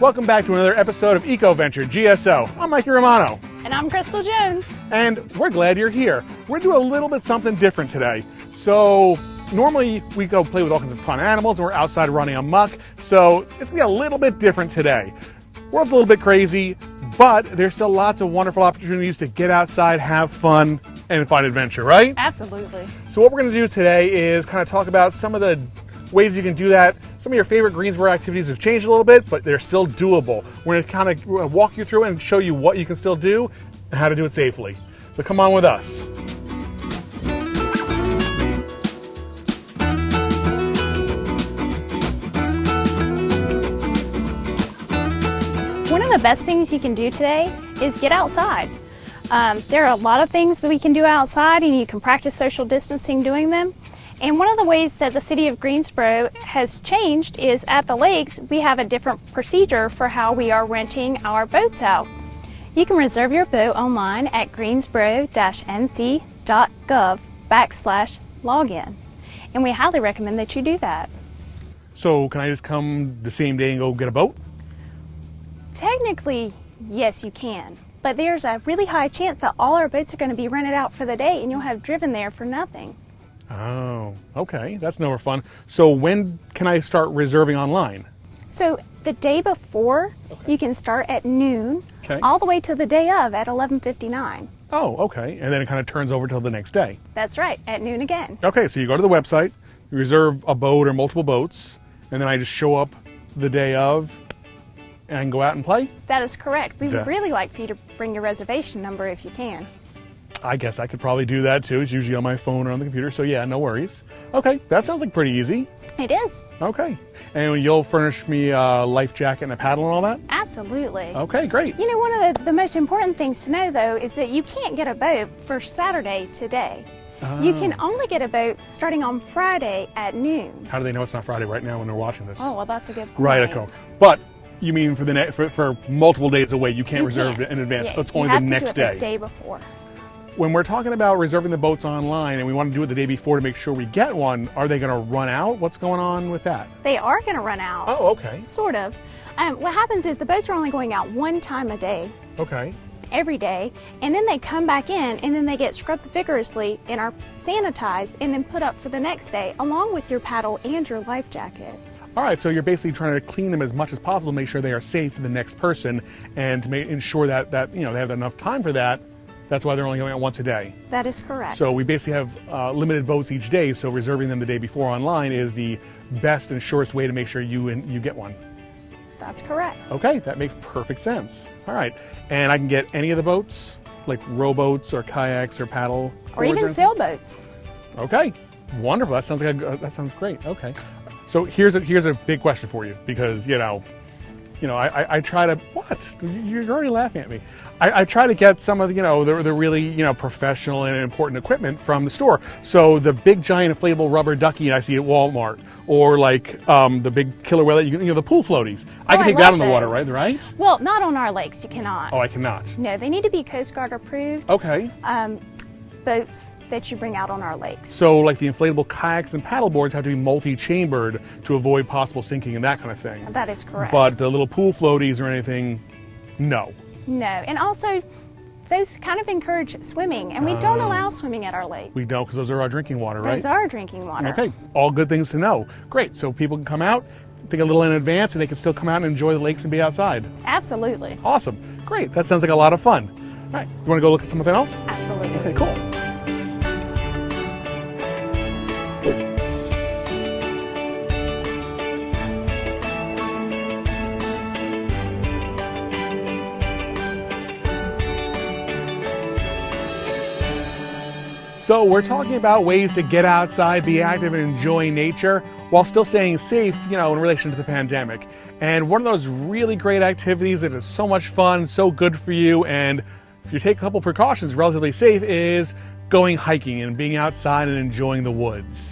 Welcome back to another episode of EcoVenture GSO. I'm Mikey Romano. And I'm Crystal Jones. And we're glad you're here. We're going to do a little bit something different today. So normally we go play with all kinds of fun animals and we're outside running amok. So it's going to be a little bit different today. World's a little bit crazy, but there's still lots of wonderful opportunities to get outside, have fun, and find adventure, right? Absolutely. So what we're going to do today is kind of talk about some of the ways you can do that. Some of your favorite Greensboro activities have changed a little bit, but they're still doable. We're going to kind of walk you through and show you what you can still do and how to do it safely. So come on with us. One of the best things you can do today is get outside. There are a lot of things that we can do outside, and you can practice social distancing doing them. And one of the ways that the city of Greensboro has changed is at the lakes, we have a different procedure for how we are renting our boats out. You can reserve your boat online at greensboro-nc.gov/login. And we highly recommend that you do that. So can I just come the same day and go get a boat? Technically, yes, you can. But there's a really high chance that all our boats are going to be rented out for the day and you'll have driven there for nothing. Oh, okay. That's never fun. So when can I start reserving online? So the day before, you can start at noon, all the way to the day of at 11:59. Oh, okay. And then it kind of turns over till the next day. That's right, at noon again. Okay, so you go to the website, you reserve a boat or multiple boats, and then I just show up the day of and go out and play? That is correct. We would really like for you to bring your reservation number if you can. I guess I could probably do that too. It's usually on my phone or on the computer, so yeah, no worries. Okay, that sounds like pretty easy. It is. Okay, and you'll furnish me a life jacket and a paddle and all that? Absolutely. Okay, great. You know, one of the most important things to know, though, is that you can't get a boat for Saturday today. You can only get a boat starting on Friday at noon. How do they know it's not Friday right now when they're watching this? Oh, well, that's a good point. Right, okay. But you mean for multiple days away, you can't reserve it in advance. Yeah, It's only the next day. The day before. When we're talking about reserving the boats online and we want to do it the day before to make sure we get one, are they going to run out? What's going on with that? They are going to run out. Oh, okay. Sort of. What happens is the boats are only going out one time a day. Okay. Every day, and then they come back in and then they get scrubbed vigorously and are sanitized and then put up for the next day along with your paddle and your life jacket. All right, so you're basically trying to clean them as much as possible, make sure they are safe for the next person, and to ensure that they have enough time for that. That's why they're only going out once a day. That is correct. So we basically have limited boats each day, so reserving them the day before online is the best and surest way to make sure you get one. That's correct. Okay, that makes perfect sense. All right, and I can get any of the boats, like rowboats or kayaks or paddle, or even sailboats. Okay, wonderful. That sounds like that sounds great. Okay, so here's a big question for you because I try to you're already laughing at me. I try to get some of the really professional and important equipment from the store. So the big giant inflatable rubber ducky I see at Walmart, or like the big killer whale that the pool floaties. I can take that on the water, right? Well, not on our lakes. You cannot. Oh, I cannot. No, they need to be Coast Guard approved. Okay. Boats that you bring out on our lakes. So like the inflatable kayaks and paddle boards have to be multi-chambered to avoid possible sinking and that kind of thing. That is correct. But the little pool floaties or anything, no. No, and also those kind of encourage swimming, and we don't allow swimming at our lake. We don't, because those are our drinking water, right? Those are drinking water. Okay, all good things to know. Great, so people can come out, think a little in advance, and they can still come out and enjoy the lakes and be outside. Absolutely. Awesome, great, that sounds like a lot of fun. All right, you want to go look at something else? Absolutely. Okay, cool. So we're talking about ways to get outside, be active, and enjoy nature while still staying safe, in relation to the pandemic. And one of those really great activities that is so much fun, so good for you, and if you take a couple precautions, relatively safe, is going hiking and being outside and enjoying the woods.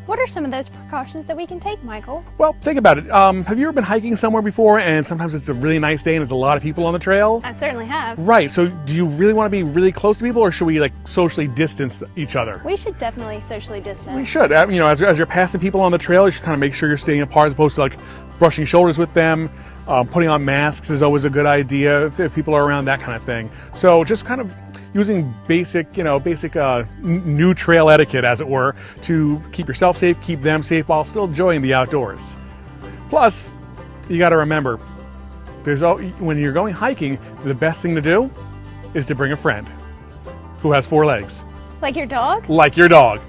What are some of those precautions that we can take, Michael? Well, think about it. Have you ever been hiking somewhere before and sometimes it's a really nice day and there's a lot of people on the trail? I certainly have. Right. So do you really want to be really close to people, or should we socially distance each other? We should definitely socially distance. We should. As you're passing people on the trail, you should kind of make sure you're staying apart as opposed to brushing shoulders with them. Putting on masks is always a good idea if people are around, that kind of thing. So just kind of using basic new trail etiquette, as it were, to keep yourself safe, keep them safe, while still enjoying the outdoors. Plus, you got to remember, when you're going hiking, the best thing to do is to bring a friend who has 4 legs. Like your dog? Like your dog.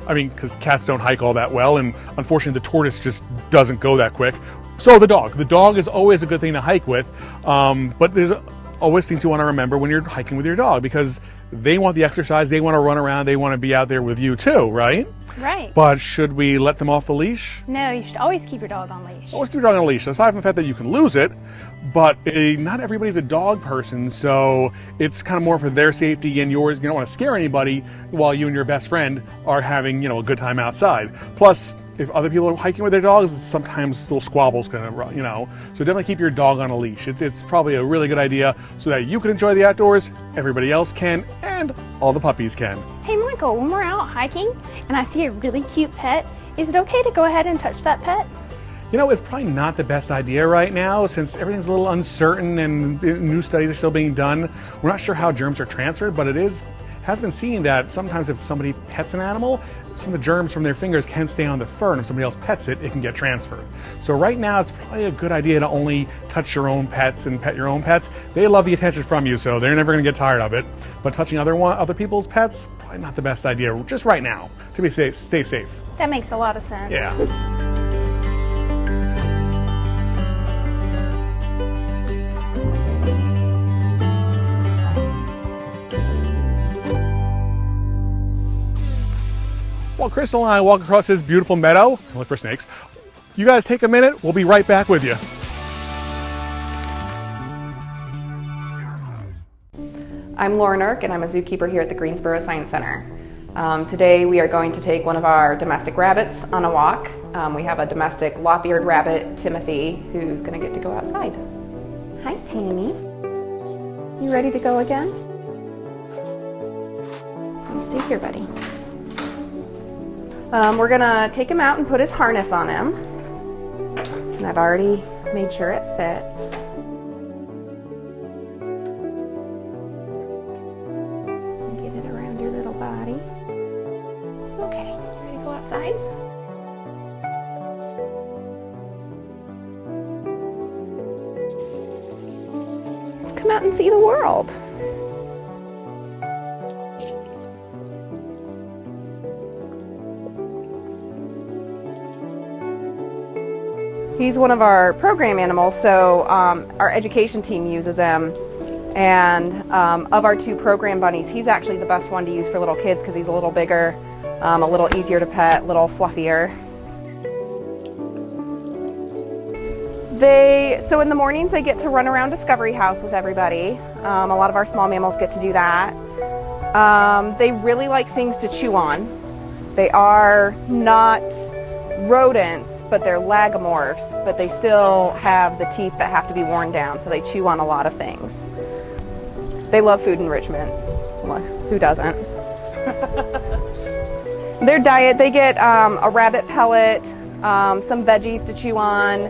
I mean, because cats don't hike all that well, and unfortunately the tortoise just doesn't go that quick. So the dog. The dog is always a good thing to hike with, but there's always things you want to remember when you're hiking with your dog, because they want the exercise, they want to run around, they want to be out there with you too, right? Right. But should we let them off the leash? No, you should always keep your dog on leash. Always keep your dog on a leash. Aside from the fact that you can lose it, but not everybody's a dog person, so it's kind of more for their safety and yours. You don't want to scare anybody while you and your best friend are having, a good time outside. Plus, if other people are hiking with their dogs, sometimes little squabbles can, So definitely keep your dog on a leash. It's probably a really good idea so that you can enjoy the outdoors, everybody else can, and all the puppies can. Hey Michael, when we're out hiking and I see a really cute pet, is it okay to go ahead and touch that pet? It's probably not the best idea right now, since everything's a little uncertain and new studies are still being done. We're not sure how germs are transferred, but has been seen that sometimes if somebody pets an animal, some of the germs from their fingers can stay on the fur, and if somebody else pets it, it can get transferred. So right now, it's probably a good idea to only touch your own pets and pet your own pets. They love the attention from you, so they're never going to get tired of it. But touching other people's pets, probably not the best idea, just right now, to be safe, stay safe. That makes a lot of sense. Yeah. While Crystal and I walk across this beautiful meadow and look for snakes, you guys take a minute, we'll be right back with you. I'm Lauren Irk, and I'm a zookeeper here at the Greensboro Science Center. Today we are going to take one of our domestic rabbits on a walk. We have a domestic lop-eared rabbit, Timothy, who's going to get to go outside. Hi, Timmy. You ready to go again? You stay here, buddy. We're gonna take him out and put his harness on him. And I've already made sure it fits. Get it around your little body. Okay, ready to go outside? Let's come out and see the world. He's one of our program animals, so our education team uses him. And of our 2 program bunnies, he's actually the best one to use for little kids because he's a little bigger, a little easier to pet, a little fluffier. So in the mornings they get to run around Discovery House with everybody. A lot of our small mammals get to do that. They really like things to chew on. They are not rodents, but they're lagomorphs, but they still have the teeth that have to be worn down, so they chew on a lot of things. They love food enrichment. Well, who doesn't? Their diet, they get a rabbit pellet, some veggies to chew on,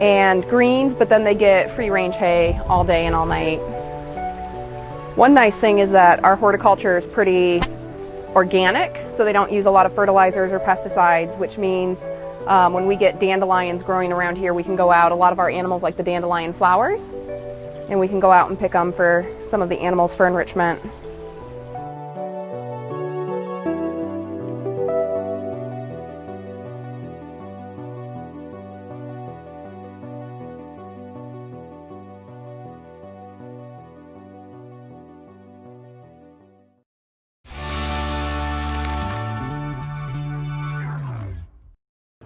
and greens, but then they get free-range hay all day and all night. One nice thing is that our horticulture is pretty organic, so they don't use a lot of fertilizers or pesticides, which means when we get dandelions growing around here, we can go out. A lot of our animals like the dandelion flowers, and we can go out and pick them for some of the animals for enrichment.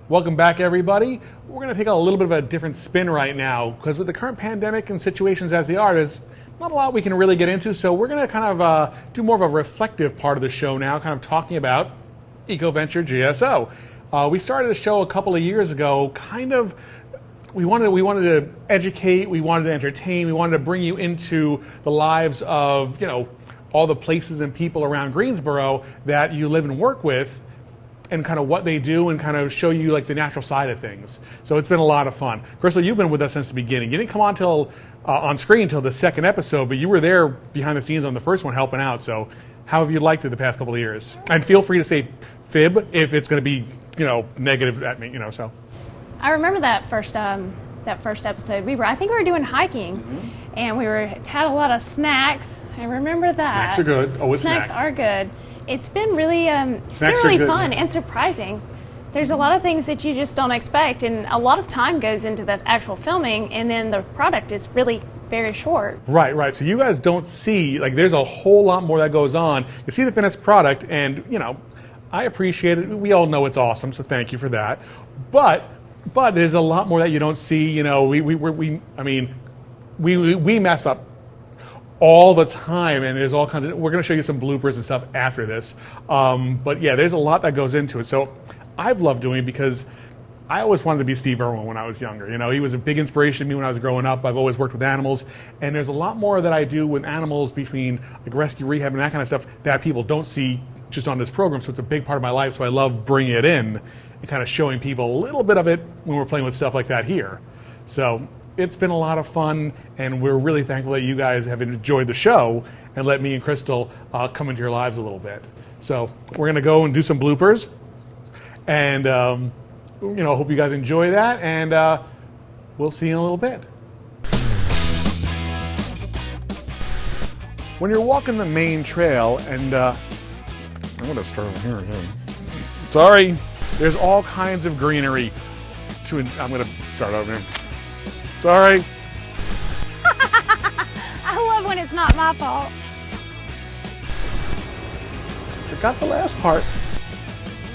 Welcome back, everybody. We're going to take a little bit of a different spin right now, because with the current pandemic and situations as they are, there's not a lot we can really get into, so we're going to kind of do more of a reflective part of the show now, kind of talking about EcoVenture GSO. We started the show a couple of years ago, we wanted to educate, we wanted to entertain, we wanted to bring you into the lives of, all the places and people around Greensboro that you live and work with. and kind of what they do and kind of show you like the natural side of things. So it's been a lot of fun. Crystal, you've been with us since the beginning. You didn't come on till on screen until the second episode, but you were there behind the scenes on the first one helping out. So how have you liked it the past couple of years? And feel free to say fib if it's going to be, negative at me, so. I remember that first episode. I think we were doing hiking, and had a lot of snacks. I remember that. Snacks are good. Always snacks. Snacks are good. It's been really, fun and surprising. There's a lot of things that you just don't expect, and a lot of time goes into the actual filming, and then the product is really very short. Right. So you guys don't see, there's a whole lot more that goes on. You see the finished product, and, I appreciate it. We all know it's awesome, so thank you for that. But there's a lot more that you don't see. We mess up all the time, and there's all kinds of. We're going to show you some bloopers and stuff after this. But yeah, there's a lot that goes into it. So I've loved doing it because I always wanted to be Steve Irwin when I was younger. He was a big inspiration to me when I was growing up. I've always worked with animals, and there's a lot more that I do with animals between rescue, rehab, and that kind of stuff that people don't see just on this program. So it's a big part of my life. So I love bringing it in and kind of showing people a little bit of it when we're playing with stuff like that here. So it's been a lot of fun, and we're really thankful that you guys have enjoyed the show and let me and Crystal come into your lives a little bit. So we're going to go and do some bloopers, and hope you guys enjoy that, and we'll see you in a little bit. When you're walking the main trail, and I'm going to start over here again. Sorry. There's all kinds of greenery. I'm going to start over here. Sorry. I love when it's not my fault. Forgot the last part.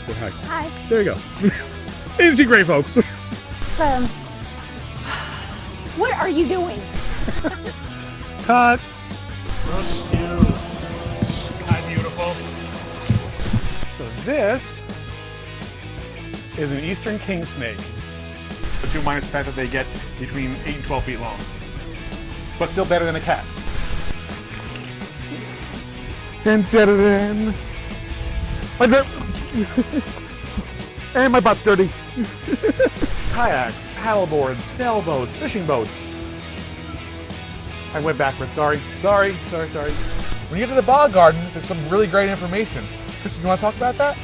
Say hi. Hi. There you go. Isn't she great, folks? What are you doing? Cut. Hi, beautiful. So this is an eastern king snake. But you minus the fact that they get between 8 and 12 feet long. But still better than a cat. And and my butt's dirty. Kayaks, paddleboards, sailboats, fishing boats. I went backwards, sorry. When you get to the bog garden, there's some really great information. Kristen, do you want to talk about that?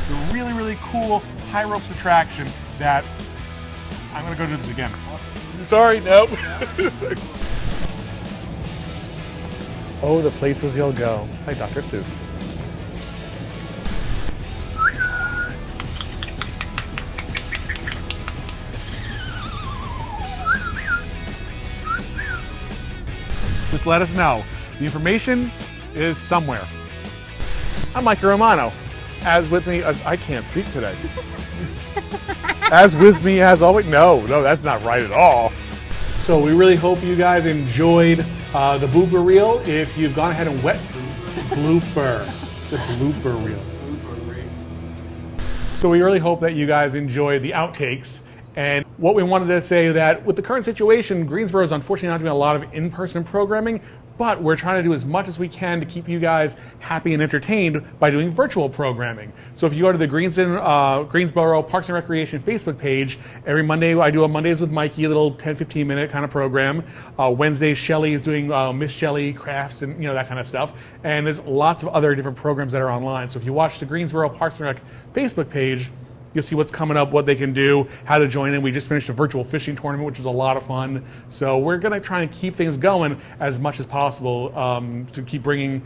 The really, really cool high ropes attraction that I'm going to go do this again. Sorry, nope. Oh, the places you'll go. Hi, Dr. Seuss. Just let us know. The information is somewhere. I'm Mike Romano. As with me, I can't speak today. As with me, as always. No, that's not right at all. So we really hope you guys enjoyed the blooper reel. If you've gone ahead and blooper, the blooper reel. So we really hope that you guys enjoyed the outtakes. And what we wanted to say that with the current situation, Greensboro is unfortunately not doing a lot of in-person programming, but we're trying to do as much as we can to keep you guys happy and entertained by doing virtual programming. So if you go to the Greensboro Parks and Recreation Facebook page, every Monday I do a Mondays with Mikey, a little 10-15 minute kind of program. Wednesdays Shelly is doing Miss Shelly crafts and that kind of stuff. And there's lots of other different programs that are online. So if you watch the Greensboro Parks and Rec Facebook page, you'll see what's coming up, what they can do, how to join in. We just finished a virtual fishing tournament, which was a lot of fun. So we're going to try and keep things going as much as possible to keep bringing,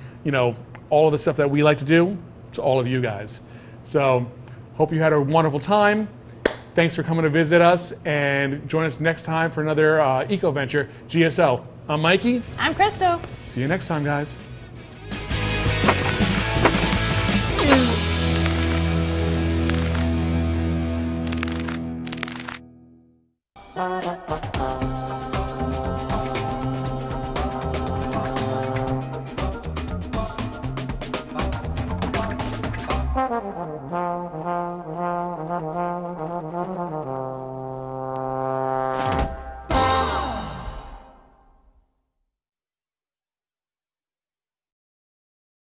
all of the stuff that we like to do to all of you guys. So hope you had a wonderful time. Thanks for coming to visit us, and join us next time for another EcoVenture GSO. I'm Mikey. I'm Crystal. See you next time, guys.